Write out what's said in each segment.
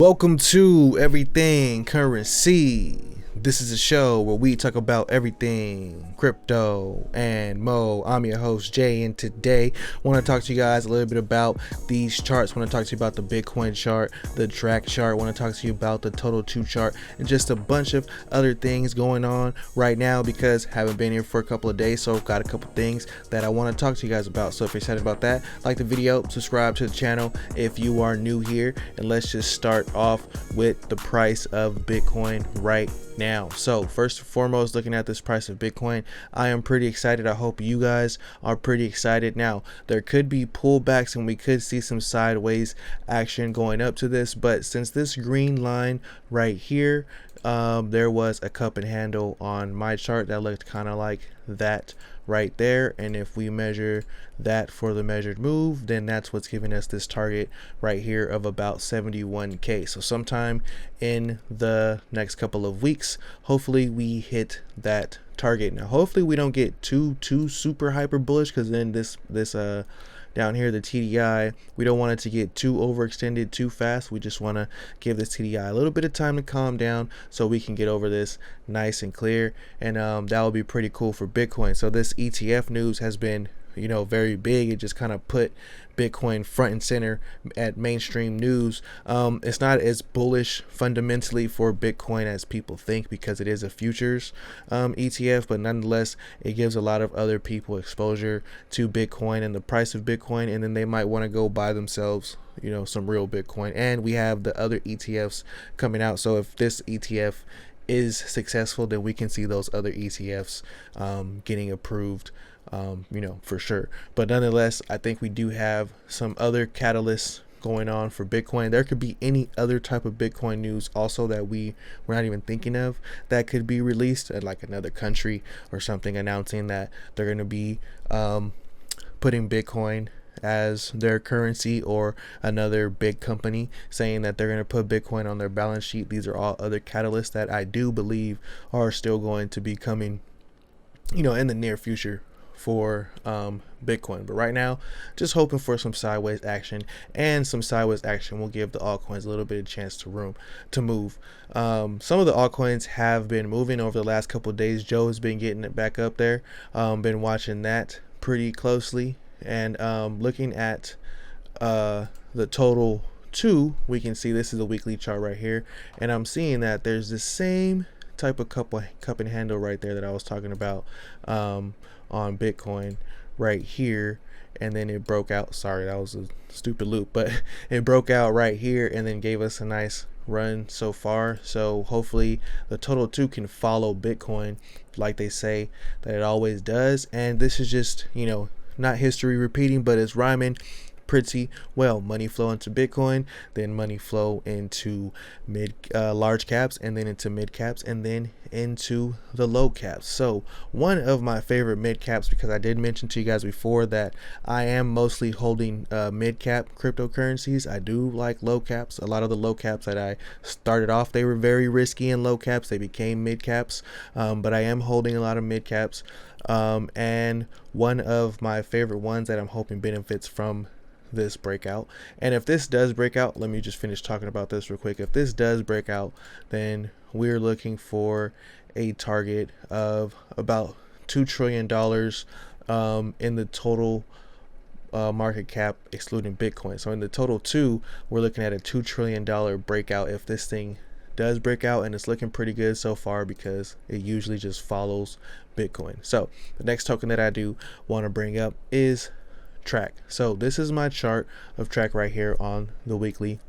Welcome to Everything Currency. This is a show where we talk about everything crypto and mo. I'm your host Jay, and today I want to talk to you guys a little bit about these charts. I want to talk to you about the Bitcoin chart, the Trac chart. I want to talk to you about the Total 2 chart, and just a bunch of other things going on right now because I haven't been here for a couple of days, so I've got a couple things that I want to talk to you guys about. So if you're excited about that, like the video, subscribe to the channel if you are new here, and let's just start off with the price of Bitcoin right now. So first and foremost, looking at this price of Bitcoin, I am pretty excited. I hope you guys are pretty excited. Now, there could be pullbacks and we could see some sideways action going up to this, but since this green line right here, there was a cup and handle on my chart that looked kind of like that right there, and if we measure that for the measured move, then that's what's giving us this target right here of about 71k. So sometime in the next couple of weeks, hopefully we hit that target. Now hopefully we don't get too super hyper bullish, because then this down here, the TDI, we don't want it to get too overextended too fast. We just want to give this TDI a little bit of time to calm down so we can get over this nice and clear, and that would be pretty cool for Bitcoin. So this ETF news has been, very big. It just kind of put Bitcoin front and center at mainstream news. It's not as bullish fundamentally for Bitcoin as people think, because it is a futures ETF, but nonetheless it gives a lot of other people exposure to Bitcoin and the price of Bitcoin, and then they might want to go buy themselves some real Bitcoin. And we have the other ETFs coming out, so if this ETF is successful, then we can see those other ETFs getting approved, for sure. But nonetheless, I think we do have some other catalysts going on for Bitcoin. There could be any other type of Bitcoin news also that we're not even thinking of that could be released, like another country or something announcing that they're going to be putting Bitcoin as their currency, or another big company saying that they're going to put Bitcoin on their balance sheet. These are all other catalysts that I do believe are still going to be coming in the near future for Bitcoin. But right now, just hoping for some sideways action, and some sideways action will give the altcoins a little bit of chance to move. Some of the altcoins have been moving over the last couple of days. Joe has been getting it back up there, been watching that pretty closely, and looking at the total 2, we can see this is a weekly chart right here, and I'm seeing that there's the same type of cup and handle right there that I was talking about on Bitcoin right here, and then it broke out. Sorry, that was a stupid loop, but it broke out right here and then gave us a nice run so far. So hopefully the total 2 can follow Bitcoin like they say that it always does, and this is just not history repeating, but it's rhyming pretty well. Money flow into Bitcoin, then money flow into large caps, and then into mid caps, and then into the low caps. So one of my favorite mid caps, because I did mention to you guys before that I am mostly holding mid cap cryptocurrencies. I do like low caps. A lot of the low caps that I started off, they were very risky in low caps. They became mid caps, but I am holding a lot of mid caps, and one of my favorite ones that I'm hoping benefits from this breakout. And if this does break out, let me just finish talking about this real quick. If this does break out, then we're looking for a target of about $2 trillion in the total market cap excluding Bitcoin. So in the total 2, we're looking at a $2 trillion breakout if this thing does break out, and it's looking pretty good so far because it usually just follows Bitcoin. So the next token that I do want to bring up is Trac. So this is my chart of Trac right here on the weekly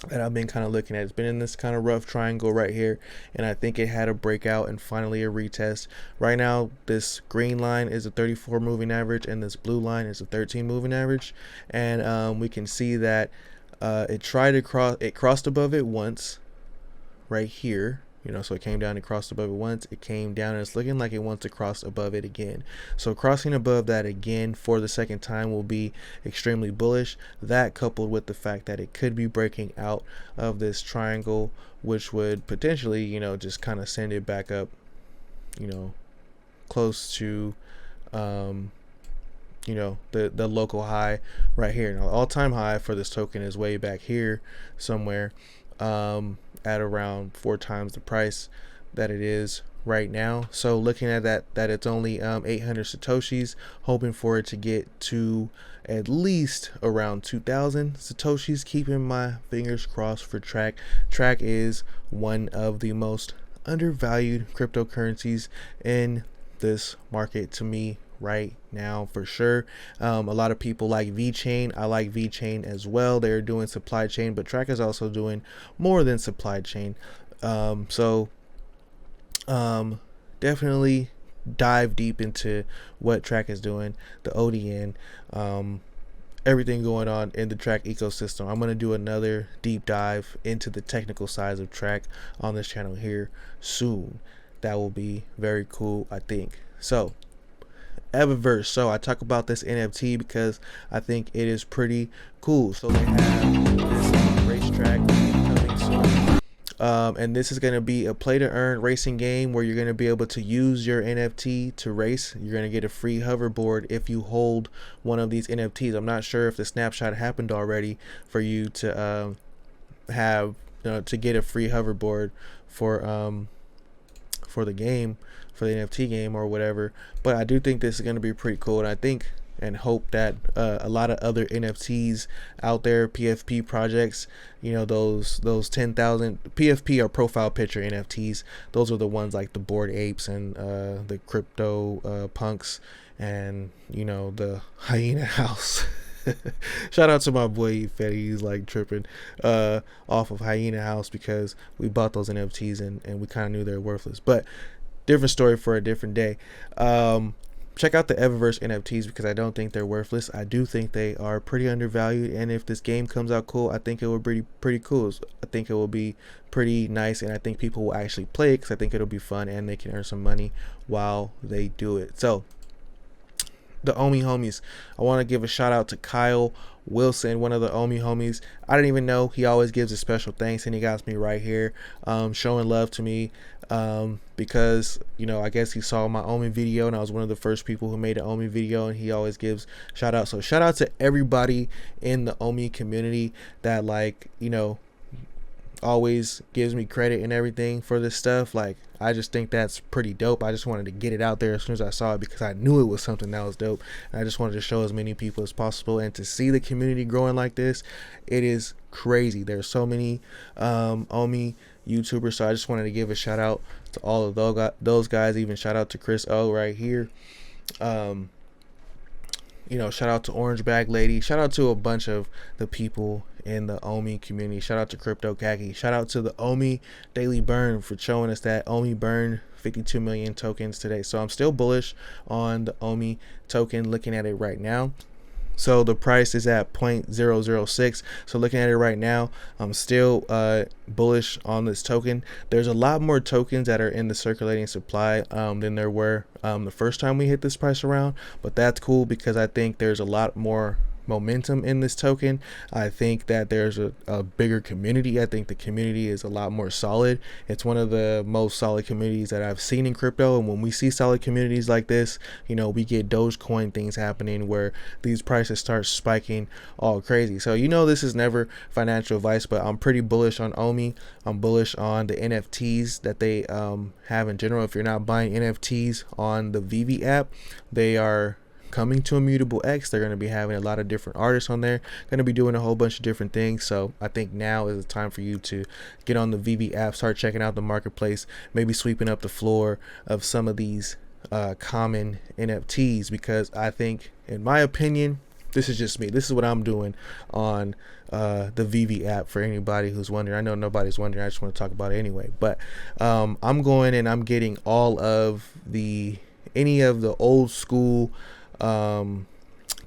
that I've been kind of looking at. It's been in this kind of rough triangle right here, and I think it had a breakout and finally a retest. Right now this green line is a 34 moving average, and this blue line is a 13 moving average, and we can see that it crossed above it once right here, so it came down and crossed above it once. It came down, and it's looking like it wants to cross above it again. So crossing above that again for the second time will be extremely bullish. That, coupled with the fact that it could be breaking out of this triangle, which would potentially just kind of send it back up close to the local high right here. Now, all-time high for this token is way back here somewhere, at around 4 times the price that it is right now. So looking at that it's only 800 satoshis, hoping for it to get to at least around 2,000 satoshis, keeping my fingers crossed for Trac. Trac is one of the most undervalued cryptocurrencies in this market to me right now, for sure. A lot of people like VeChain. I like VeChain as well. They're doing supply chain, but Trac is also doing more than supply chain. Definitely dive deep into what Trac is doing, the ODN, everything going on in the Trac ecosystem. I'm going to do another deep dive into the technical sides of Trac on this channel here soon. That will be very cool, I think. So Evaverse. So I talk about this NFT because I think it is pretty cool. So they have this racetrack coming soon. And this is going to be a play to earn racing game where you're going to be able to use your NFT to race. You're going to get a free hoverboard if you hold one of these NFTs. I'm not sure if the snapshot happened already for you to have to get a free hoverboard for the game, for the NFT game or whatever. But I do think this is going to be pretty cool, and I think and hope that a lot of other NFTs out there, PFP projects, those 10,000 PFP or profile picture NFTs, those are the ones like the Bored Apes and the Crypto Punks and the Hyena House. Shout out to my boy Fetty. He's like tripping off of Hyena House because we bought those NFTs and we kind of knew they're worthless, but different story for a different day. Check out the Everythingcurrencycrypto NFTs because I don't think they're worthless. I do think they are pretty undervalued, and if this game comes out cool, I think it will be pretty cool. I think it will be pretty nice, and I think people will actually play it because I think it'll be fun and they can earn some money while they do it. So the Omi Homies, I want to give a shout out to Kyle Wilson, one of the Omi Homies. I didn't even know he always gives a special thanks, and he got me right here showing love to me because I guess he saw my Omi video and I was one of the first people who made an Omi video, and he always gives shout out. So shout out to everybody in the Omi community that always gives me credit and everything for this stuff. Like, I just think that's pretty dope. I just wanted to get it out there as soon as I saw it because I knew it was something that was dope, and I just wanted to show as many people as possible. And to see the community growing like this, it is crazy. There's so many Omi YouTubers, so I just wanted to give a shout out to all of those guys. Even shout out to Chris O right here. Shout out to Orange Bag Lady. Shout out to a bunch of the people in the Omi community. Shout out to Crypto Khaki. Shout out to the Omi Daily Burn for showing us that Omi burned 52 million tokens today. So I'm still bullish on the Omi token looking at it right now. So the price is at 0.006. So looking at it right now, I'm still bullish on this token. There's a lot more tokens that are in the circulating supply than there were the first time we hit this price around. But that's cool because I think there's a lot more momentum in this token. I think that there's a bigger community. I think the community is a lot more solid. It's one of the most solid communities that I've seen in crypto, and when we see solid communities like this, we get Dogecoin things happening where these prices start spiking all crazy. So this is never financial advice, but I'm pretty bullish on Omi. I'm bullish on the NFTs that they have in general. If you're not buying NFTs on the Veve app, they are coming to Immutable X. They're going to be having a lot of different artists on there, going to be doing a whole bunch of different things. So I think now is the time for you to get on the Veve app, start checking out the marketplace, maybe sweeping up the floor of some of these common NFTs, because I think, in my opinion, this is just me, this is what I'm doing on the Veve app. For anybody who's wondering, I know nobody's wondering, I just want to talk about it anyway, but I'm going and I'm getting any of the old school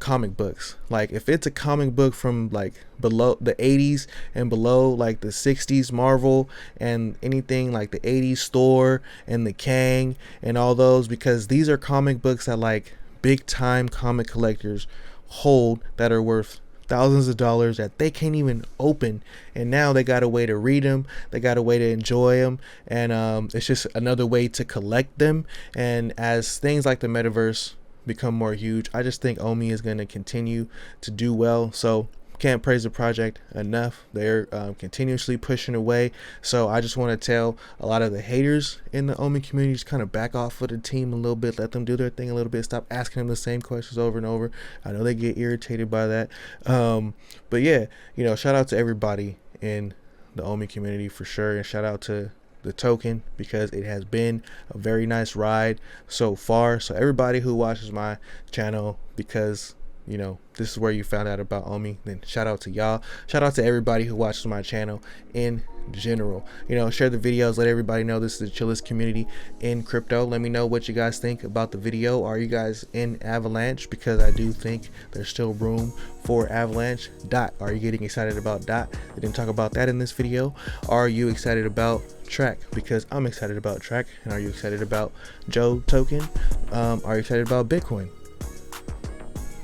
comic books. Like, if it's a comic book from like below the 80s and below, like the 60s Marvel and anything like the 80s Thor and the Kang and all those, because these are comic books that like big time comic collectors hold, that are worth thousands of dollars that they can't even open, and now they got a way to read them, they got a way to enjoy them, and it's just another way to collect them. And as things like the metaverse become more huge, I just think Omi is going to continue to do well. So can't praise the project enough. They're continuously pushing away. So I just want to tell a lot of the haters in the Omi community, just kind of back off of the team a little bit, let them do their thing a little bit, stop asking them the same questions over and over. I know they get irritated by that. But yeah, shout out to everybody in the Omi community for sure, and shout out to the token, because it has been a very nice ride so far. So everybody who watches my channel, because this is where you found out about Omi, then shout out to y'all. Shout out to everybody who watches my channel in general. Share the videos, let everybody know this is the chillest community in crypto. Let me know what you guys think about the video. Are you guys in Avalanche? Because I do think there's still room for Avalanche. Dot, are you getting excited about Dot? I didn't talk about that in this video. Are you excited about Trac? Because I'm excited about Trac. And are you excited about Joe token? Are you excited about Bitcoin?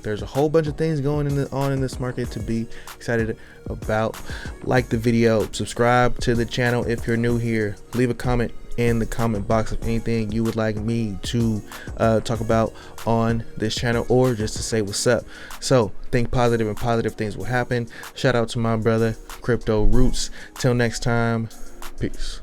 There's a whole bunch of things going on in this market to be excited about. Like the video, subscribe to the channel if you're new here. Leave a comment in the comment box of anything you would like me to talk about on this channel, or just to say what's up. So think positive, and positive things will happen. Shout out to my brother Crypto Roots. Till next time, peace.